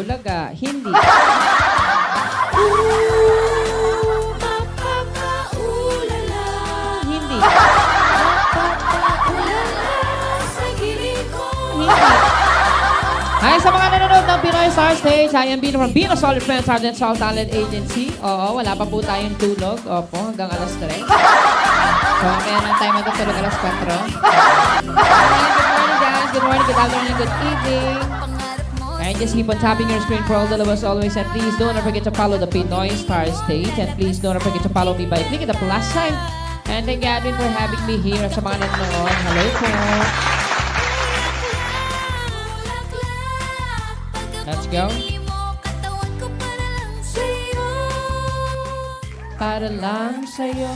Bulaga, hindi. Hindi. Hi sa mga nanonood ng Pinoy Star Stage. I am Bino from Bino Solid Friends Sergeant Sol Talent Agency. Oo, wala pa po tayong tulog. Opo, hanggang alas 3. So, kaya nang tayo matutulog alas 4. Good morning guys. Good morning, good afternoon, good evening. And just keep on tapping your screen for all the lovers always. And please don't forget to follow the Pinoy Star Stage. And please don't forget to follow me by clicking the plus sign. And thank you, Edwin, for having me here sa mga nanonood. Hello po. Let's go. Para lang sa'yo.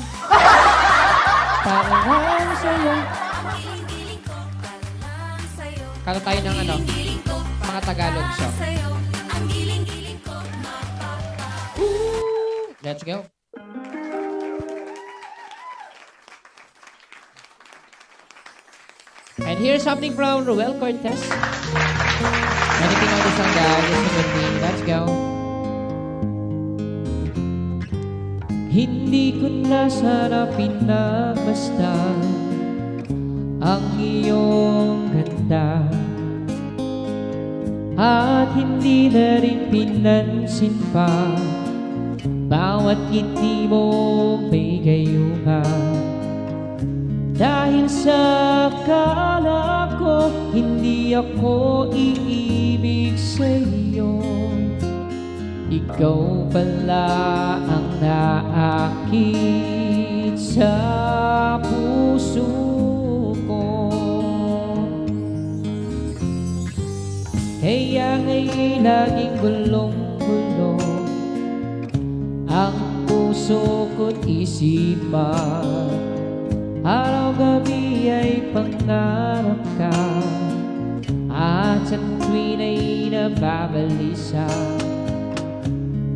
Para lang sa'yo. Kala tayo ng ano? Mga Tagalog song. Let's go. And here's something from Ruel Cortez. Anything on this song, guys? Listen with me. Let's go. Hindi ko na sana pinagmasdan ang iyong ganda, at hindi na rin pinansin pa bawat ngiti mo may gayuma. Dahil sa akala ko hindi ako iibig sa'yo, ikaw pala ang naakit sa puso ko. Kaya nga'y laging gulong-gulo ang puso ko't isipan. Araw-gabi ay pangarap ka, at sa tuwin ay nababalisa.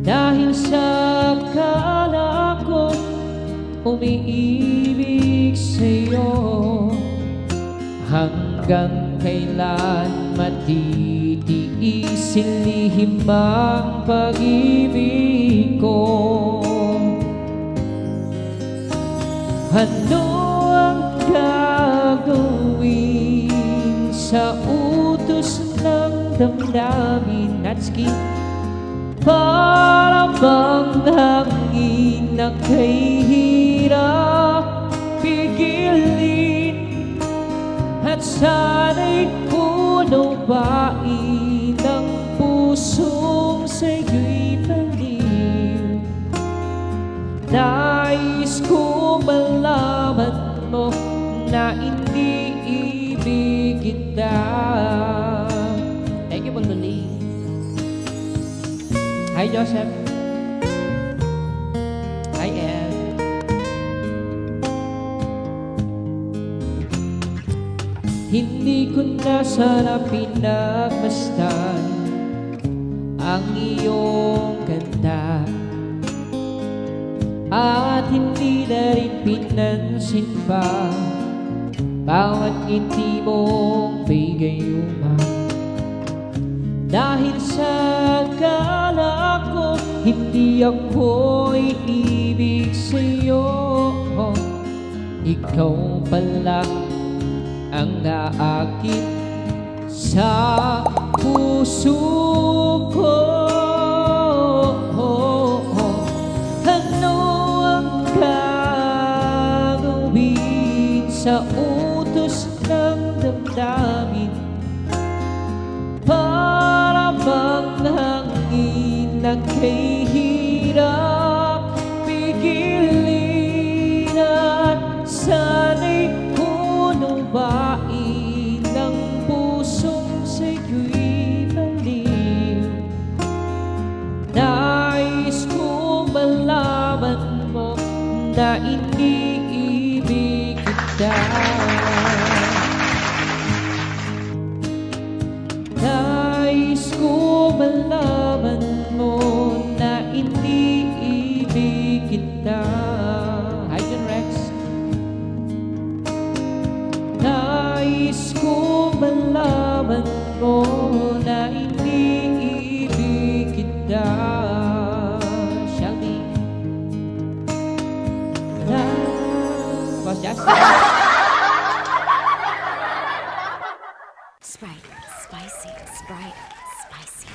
Dahil sa akala ko umiibig sa'yo, hanggang kailan matitiisin lihim ang pag-ibig ko. Ano ang gagawin sa utos ng damdamin at skin? Para bang hangin na kay hirap pigilin, at sana'y punubain ng pusong sa'yo'y baliw. Nais ko malaman mo na hindi ibig kita. Thank you, Pagduli. Hi, Joseph. Hi, Ed. Hindi ko na sana pinagmasdan ang iyong ganda, at hindi na rin pinansin pa bawat ngiti mong may gayuma. Dahil sa akala ko hindi ako iibig sa'yo, ikaw pala ang naakit sa puso ko. Ano ang gagawin sa utos ng damdamin? Para bang hangin na kay hirap pigilin, at sana'y punubain ng pusong sa'yo'y baliw. Nais ko malaman mo na iniibig kita. Nais ko malaman mo na iniibig kita. Hi, John Rex. Nais ko malaman mo na iniibig Sprite, spicy, Sprite, spicy.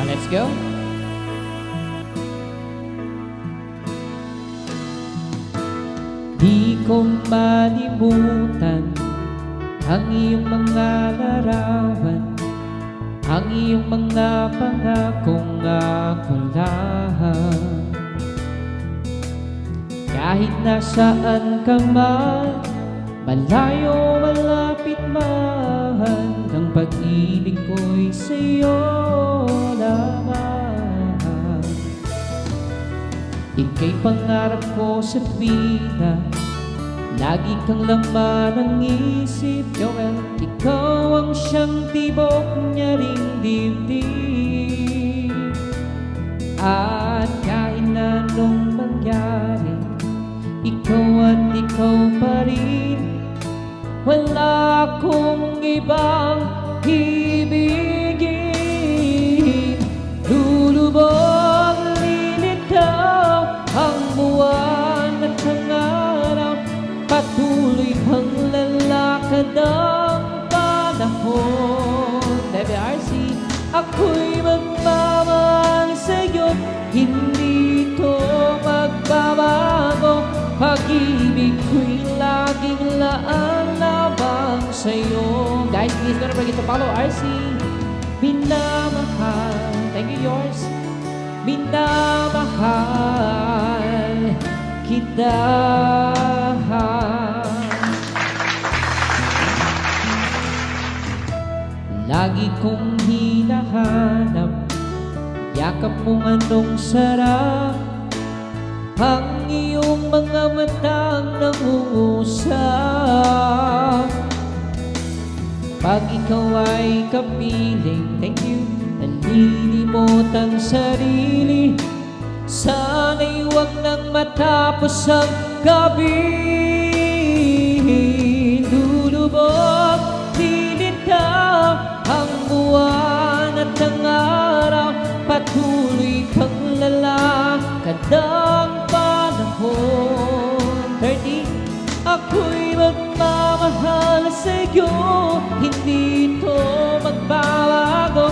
Let's go. Di ko malimutan ang iyong mga larawan, ang iyong mga pangakong akulahan. Kahit nasaan ka man, malayo malapit man, ang pag-ibig ko'y sa'yo lamang. Ika'y pangarap ko sa vida, lagi kang laman ng isip, Joel. Ikaw ang siyang tibok niya ring dibdib. At kahit na anong mangyari, ikaw at ikaw pa rin. Wala akong ibang ibigin. Lulubog, lilitaw ang buwan at ang araw, patuloy pang lalakad ang panahon. WRC, ako'y magmamahal sa'yo, hindi ito magbabago. Pag-ibig ko'y laging laan-labang sa'yo. Guys, please don't forget to follow RC. Minamahal, thank you yours. Minamahal kita. Lagi kong hinahanap yakap mong anong sarap, ang iyong mga matang nangungusap. Pag ikaw ay kapiling, thank you, nalilimot ang sarili. Sana'y huwag nang matapos ang gabi. Lulubog, lilitaw ang buwan at ang araw, patuloy kang lalakad ang panahon. 30, ako'y magmamahal sa'yo, hindi ito magbabago.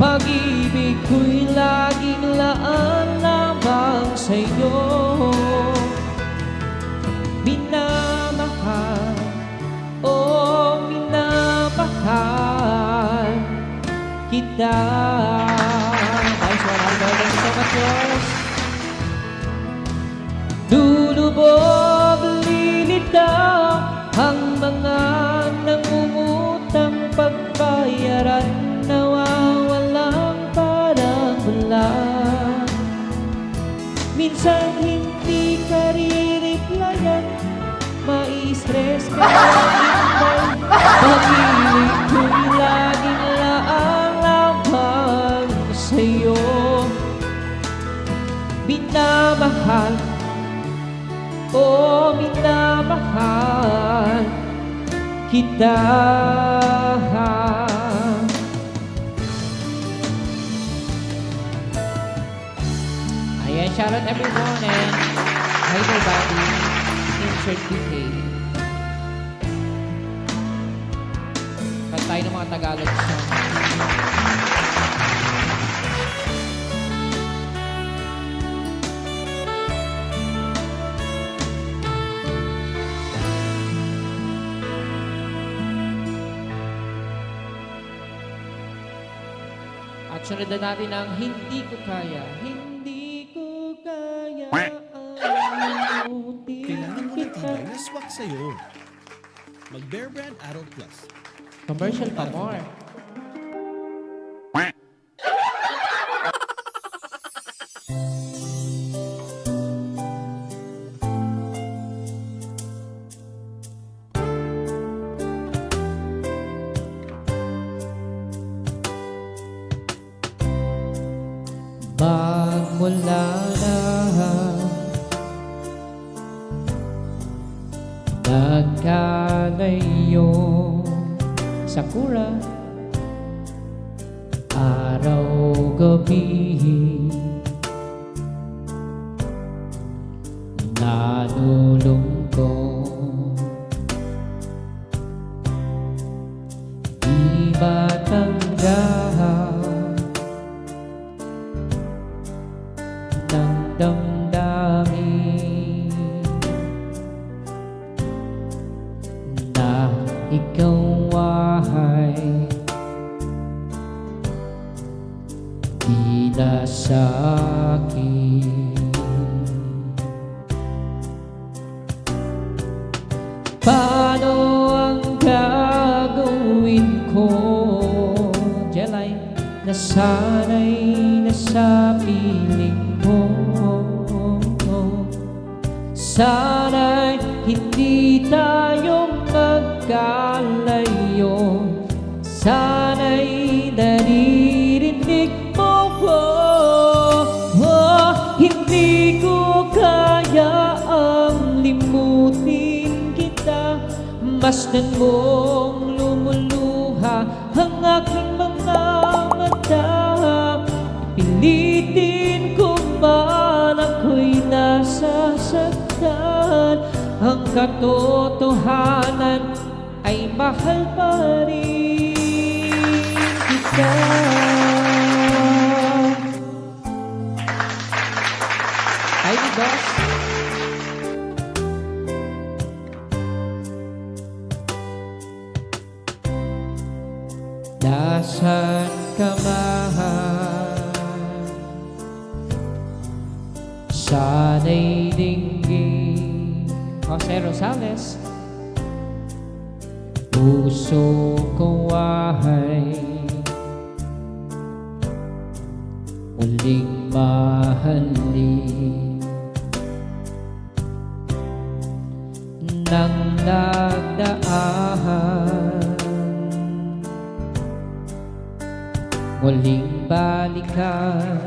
Pag-ibig ko'y laging laan-lamang sa'yo. Minamahal, oh minamahal kita. Nice one, Albert. Thank you so much, yours. Lulubog, lilitaw ang mga nangungutang, pagbayaran nawawalang parang bulan. Minsan hindi ka re-replyan, mai-stress ka na hintay. Pag-ibig ko'y laging laan-lamang sa'yo. Minamahal, oh minamahal kita. Ayan, shout out everyone and hi nobody, insert PK. Tayo ng mga Tagalog song. At sunod na natin ang Hindi Ko Kaya. Hindi ko kaya ang matibay na swak sa'yo. Mag-Bear Brand Adult Plus. Commercial pa more. Magmula na nagkalayo sakura, araw-gabi nalulungkot, di matanggap ng damdamin na ikaw ay tila sa akin. Paano ang gagawin ko? Jelay, nasanay na sa piling mo. Sana'y hindi tayo magkalayo. Sana'y naririnig mo ko. Hindi ko kaya ang limutin kita. Masdan mong lumuluha ang aking mga mata. Pilitin ko man ako'y nasasaktan. Ang katotohanan ay mahal pa rin kita. Ay, di boss. Nasaan ka man? Sana'y dinggin Jose Rosales. Puso ko ay muling mahalin nang nagdaan, muling balikan,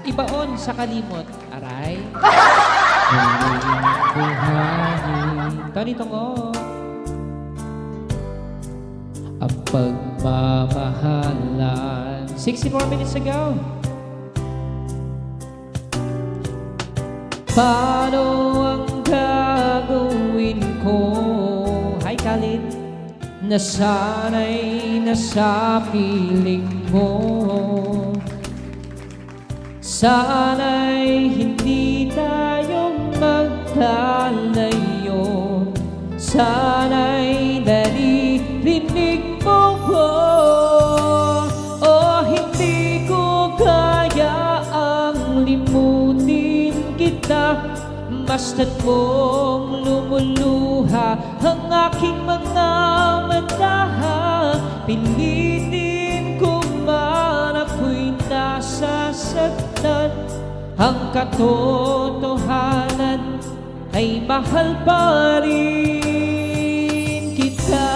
ibaon sa kalimot, aray. Muling buhayin, Tony Tongo. Ang pagmamahalan. 16 more minutes ago. Paano ang gagawin ko? Hi, Khalid. Nasanay na sa piling mo. Sana'y hindi tayo magkalayo. Sana'y naririnig mo ko. Oh, hindi ko kaya ang limutin kita. Basta't mong lumuluha ang aking mga mata. Pilitin ko man ako'y nasasaktan. Ang katotohanan ay mahal pa rin kita.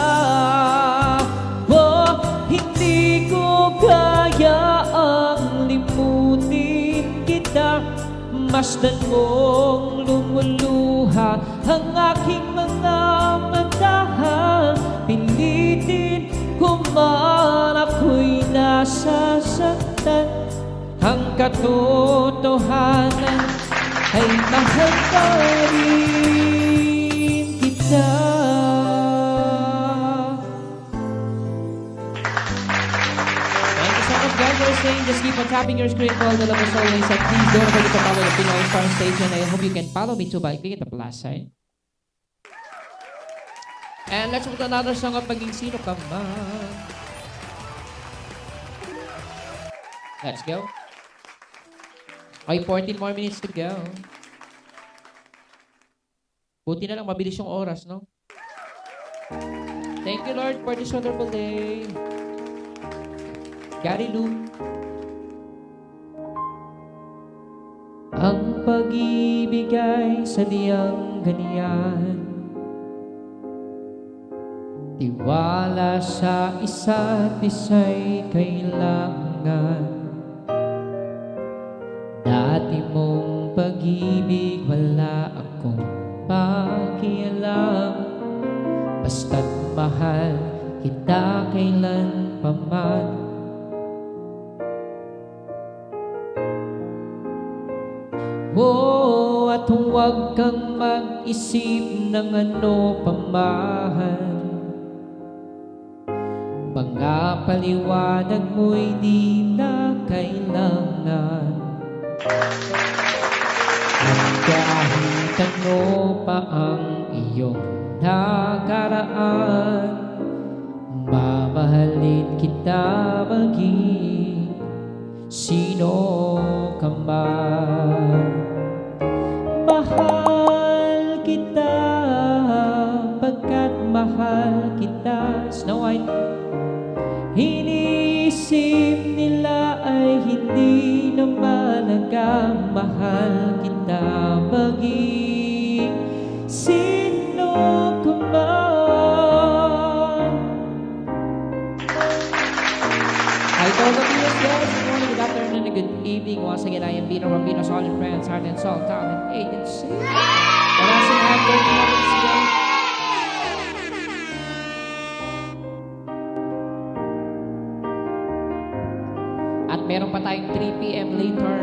Oh, hindi ko kaya ang limutin kita. Masdan mong lumuluha ang aking mga mata. Pilitin ko man ako'y nasasaktan. Ang katotohanan ay mahal pa rin kita. Thank you so much, guys, for listening. Just keep on tapping your screen for all the love as always. And please don't forget to follow the Pinoy Star Station. I hope you can follow me too by clicking the plus sign. And let's move to another song of Maging Sino Ka Man. Let's go. Okay, 14 more minutes to go. Buti na lang, mabilis yung oras, no? Thank you, Lord, for this wonderful day. Gary Lou. Ang pag-ibig ay sadyang ganyan, tiwala sa isa't isa'y kailangan. Dati mong pag-ibig wala akong pakialam, basta't mahal kita kailan paman. Oh, at huwag kang mag-isip ng ano paman, mga paliwanag mo'y di na kailangan. At kahit ano pa ang iyong nakaraan, mamahalin kita maging sino ka man. Mahal kita pagkat mahal kita. Snow White. Iniisip nila ay hindi na malaga, mahal kita maging sino ka man. I told the viewers, yes, good morning, good afternoon, and good evening. Once again, I am Bino Rambino, Solid Friends, Heart and Soul Talent Agency. Maraming good morning again. At meron pa tayong 3 p.m. later.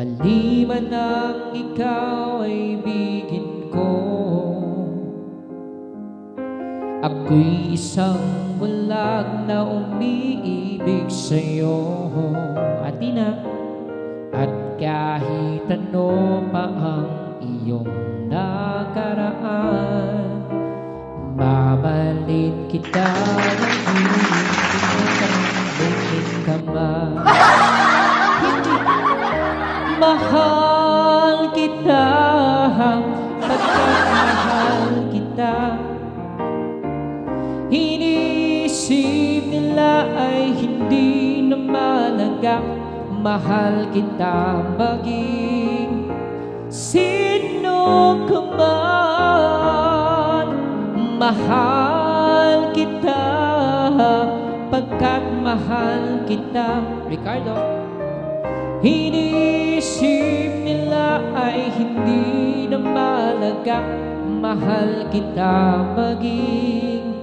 Maliban ang ikaw ay bigin ko, ako'y isang bulag na umiibig sa'yo. At ina, at kahit ano pa ang iyong nakaraan, mamahalin kita hindi ka man. Mahal kita pagkat mahal kita. Iniisip nila ay hindi na malaga, mahal kita maging sino ka man. Mahal kita pagkat mahal kita. Ricardo. Iniisip nila ay hindi na malaga, mahal kita maging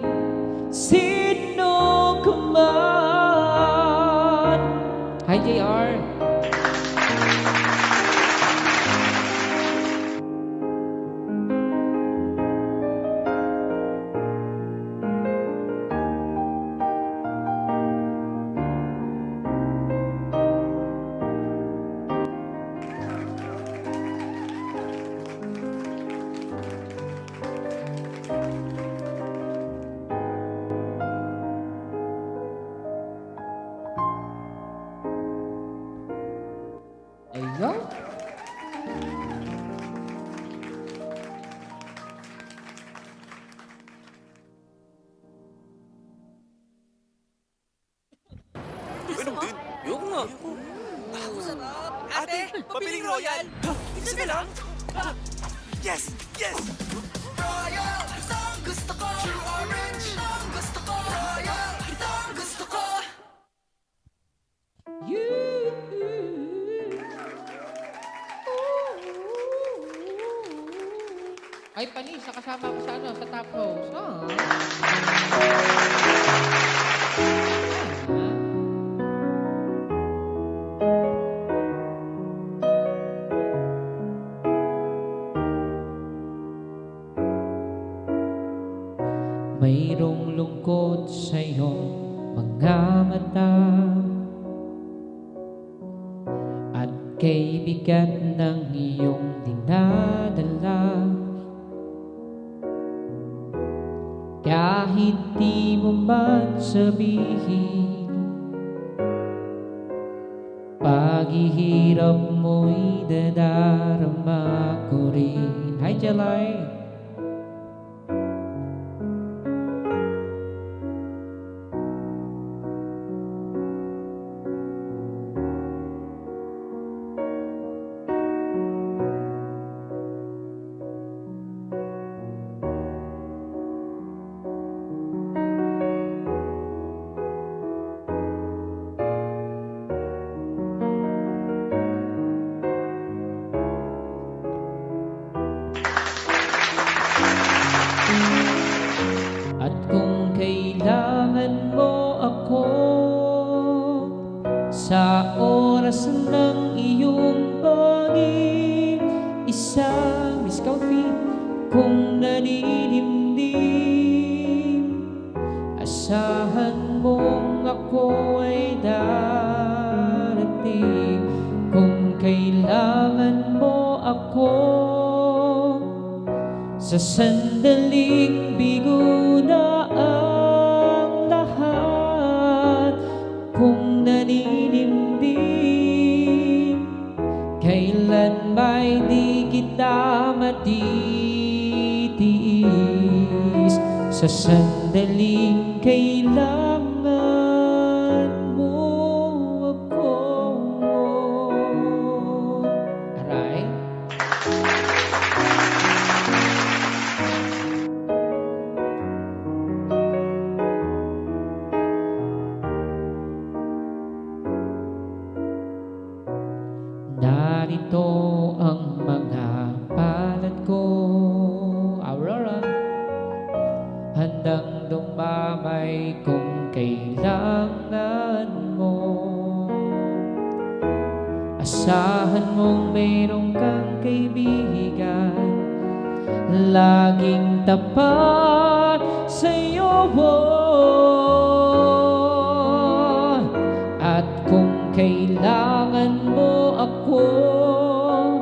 sino ka man. Hi, JR. Ayun. Uy, din. Ayoko nga. Ako sarap. Ate, pabiling Royal. Isa na lang. Yes! Yes! Royal! Itong gusto ko. Orange! Itong gusto ko. Royal! Itong gusto ko. Ay, Panis, kasama ko sa ano, sa top host. Mayroong lungkot sa iyong mga mata, at kay bigat ng iyong dinadala. Kahit di mo man sabihin, paghihirap mo'y dadarama ko rin. Hi, Jelay! At kung kailangan mo ako sa oras ng iyong pag-iisa, Miss Coffee, kung naninimdim, asahan mong ako ay darating. Kung kailangan mo ako sa sandaling bigo na ang lahat, kung naninimdim, kailan ba'y di kita matitiis? Sa sandaling kailangan mo ako. Aray? Narito ang mga palad ko, Aurora, handang dumamay kung kailangan mo. Asahan mong mayroong kang kaibigan, laging tapat sa'yo. At kung kailangan mo ako,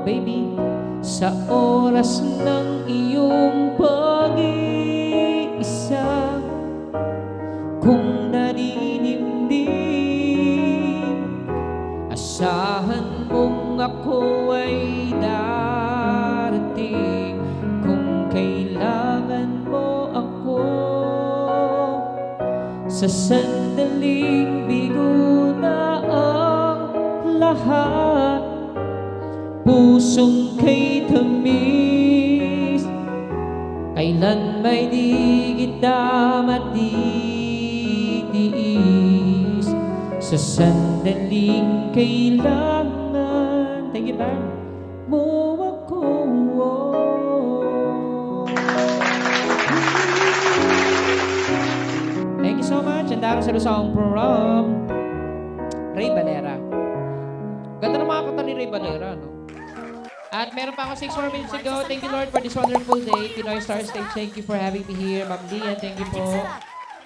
baby, sa oras ng iyong pag-iisa, kung naninimdim, asahan mong ako ay darating. Kung kailangan mo ako sa sandaling bigo na ang lahat, pusong kay tamis, kailan may di kita matitiis? Sa sandaling kailangan, thank you, Bar, mo ako. Thank you so much. And dahil sa lusang from Ray Valera. Ganda ng mga kanta ni Ray Valera, no? At meron pa ako 6 more minutes to go. Thank you, Lord, for this wonderful day. Pinoy Star Stage, thank you for having me here. Ma'am Lian, thank you po.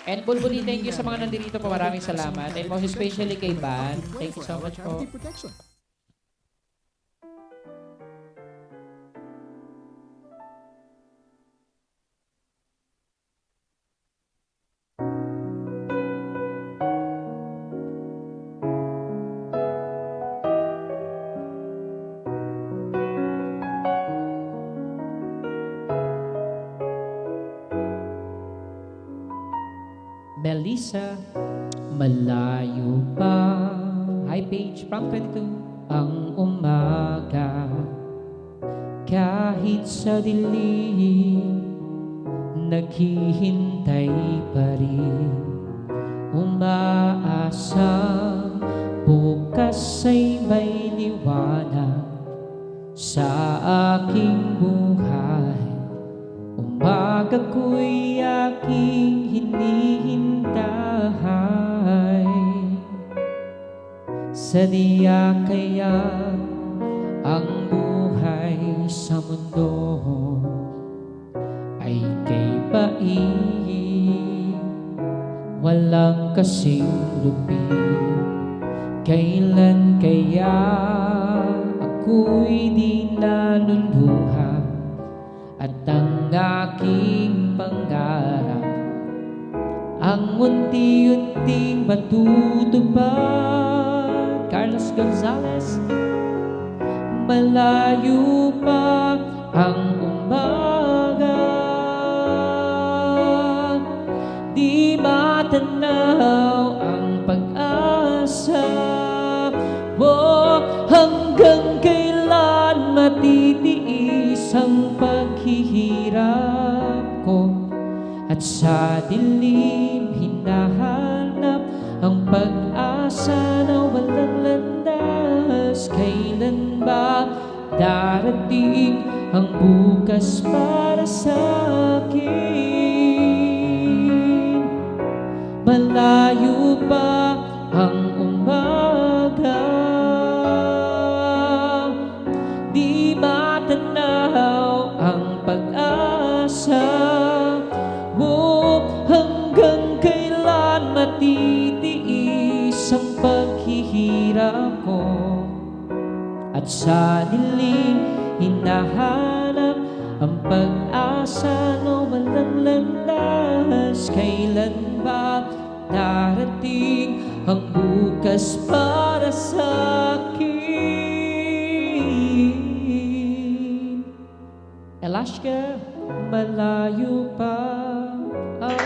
And Bulbuli, thank you sa mga nandito po. Maraming salamat. And most especially kay Ban. Thank you so much po. Protection. Melissa, malayo pa. Hi, Paige, from 22. Ang umaga, kahit sa dilim, naghihintay pa rin. Umaasa, bukas ay may liwanag sa aking buhay. Umaga ko'y aking hinihintay. Sadya kaya ang buhay sa mundo ay kay pait, walang kasing lupit. Kailan kaya ako'y di naluluha at ang aking pangarap ang unti-unting matutupad? Carlos Gonzales. Malayo pa ang umaga, di matanaw ang pag-asa. Hanggang kailan matitiis ang paghihirap ko, at sa dilim hinahanap ang pag-asa na walang landas. Kailan ba darating ang bukas para sa akin? Malayo pa ang umaga, di matanaw ang pag-asa. Hanggang kailan matitiis ang paghihirap ko, at sa dilim hinahanap ang pag-asa na walang landas. Kailan ba darating ang bukas para sa akin? Alaska, malayo pa ang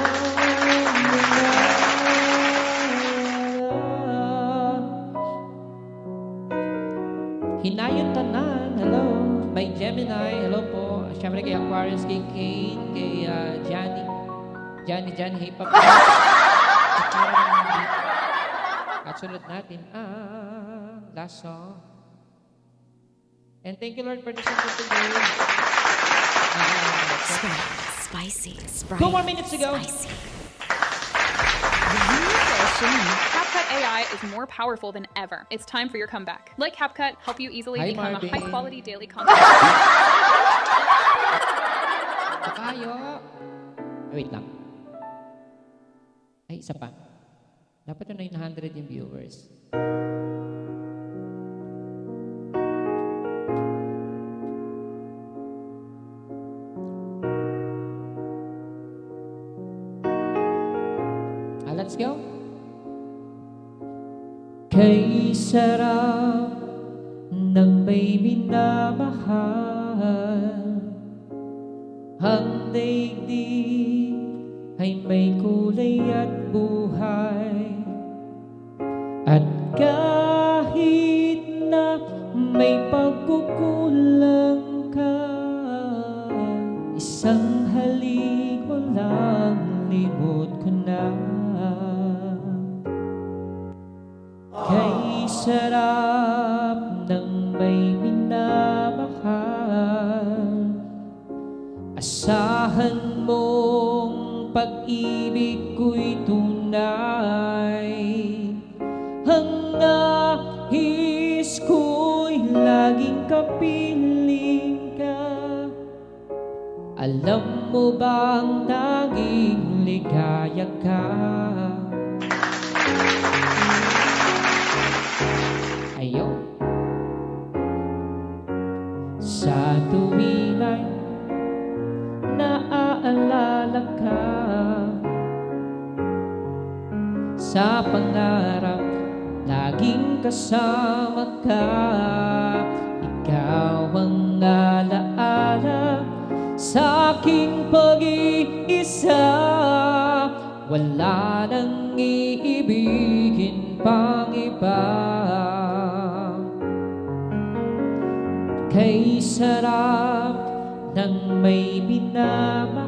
Hinayang Tanan, hello. By Gemini, hello po. Siyempre kay Aquarius, kay Kane, kay Johnny. Johnny, hey pa po. At sunod natin, last song. And thank you, Lord, for this song today. Sprite, spicy, Sprite. 2 more minutes to go. Spicy. CapCut AI is more powerful than ever. It's time for your comeback. Let CapCut help you easily Hi, become Marvin. a high-quality daily content. Kayo. Wait lang. Ay, isa pa. Dapat na 900 yung viewers. Let's go. Kay sarap ng may minamahal, ang daigdig ay may kulay at buhay. At kahit na may pagkukulang ka, isang halik mo lang, limot ko na. Kay sarap ng may minamahal, asahan mong pag-ibig ko'y tunay. Ang nais ko'y laging kapiling ka. Alam mo bang tanging ligaya ka? Ayo. Sa tuwing ay naaalala ka, sa pangarap laging kasama ka. Ikaw ang alaala sa aking pag-iisa. Wala nang iibigin pang iba. Kay sarap ng may minamahal,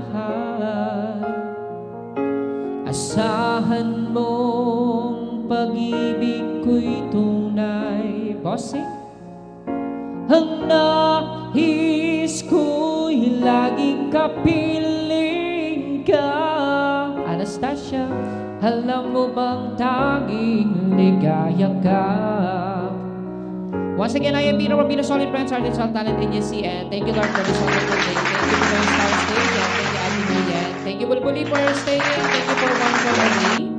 asahan mong pag-ibig ko'y tunay. Bossing, ang nais ko'y laging kapiling ka. Anastasia, alam mo bang tanging ligaya ka? Once again, I am Bino from Bino Solid Friends, Art and Sound Talent Agency, and thank you, Lord, for this wonderful day. Thank you for your star stage, and thank you, Ate Julian. Thank you, Bulbuli, for staying. Thank you for wonderful day.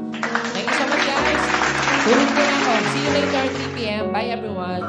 Thank you so much, guys. Tulog ko na ako. See you later, 3 p.m. Bye, everyone.